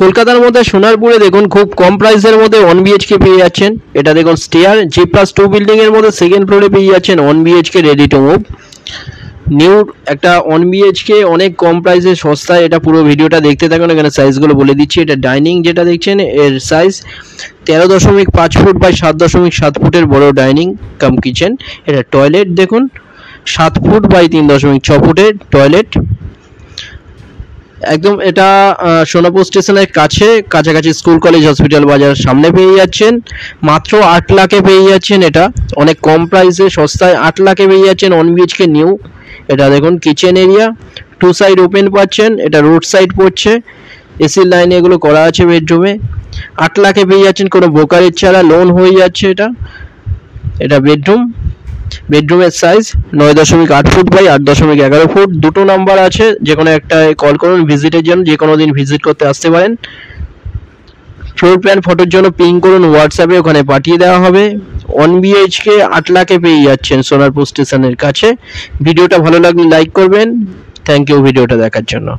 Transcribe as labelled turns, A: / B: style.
A: কলকাতার মধ্যে সোনারপুরে দেখুন খুব কম প্রাইসের মধ্যে 1 বিএইচকে পেয়ে যাচ্ছেন। এটা দেখুন স্টেয়ার G+2 বিল্ডিং এর মধ্যে সেকেন্ড ফ্লোরে পেয়ে যাচ্ছেন 1 BHK ready to move. New একটা 1 বিএইচকে অনেক কম প্রাইসে সস্তায়। এটা পুরো ভিডিওটা দেখতে থাকুন, এখানে সাইজগুলো বলে দিচ্ছি। এটা ডাইনিং যেটা দেখছেন এর সাইজ 13.5 ফুট বাই 7.7 ফুটের বড় ডাইনিং কাম কিচেন। এটা টয়লেট দেখুন 7 ফুট বাই 3.6 ফুটের টয়লেট। একদম এটা সোনাপুর স্টেশনের কাছাকাছি স্কুল কলেজ হসপিটাল বাজার সামনে পেয়ে যাচ্ছেন। মাত্র 8 লাখে পেয়ে যাচ্ছেন। এটা অনেক কম প্রাইসে সস্তায় 8 লাখে পেয়ে যাচ্ছেন 1 বিএইচকে নিউ। এটা দেখুন কিচেন এরিয়া 2 সাইড ওপেন পাচ্ছেন। এটা রোড সাইড পড়ছে, এসির লাইনে এগুলো করা আছে বেডরুমে। 8 লাখে পেয়ে যাচ্ছেন, কোনো ব্রোকারেজ ছাড়া লোন হয়ে যাচ্ছে। এটা বেডরুমের সাইজ 9.8 ফুট বাই 8.11 ফুট। দুটো নাম্বার আছে, যে কোনো একটা কল করুন ভিজিটের জন্য, যে কোনো দিন ভিজিট করতে আসতে পারেন। ফ্লোর প্ল্যান ফটোর জন্য পিং করুন হোয়াটসঅ্যাপে, ওখানে পাঠিয়ে দেওয়া হবে। 1 বিএইচকে 8 লাখে পেয়ে যাচ্ছেন সোনারপুর স্টেশনের কাছে। ভিডিওটা ভালো লাগলে লাইক করবেন। থ্যাংক ইউ ভিডিওটা দেখার জন্য।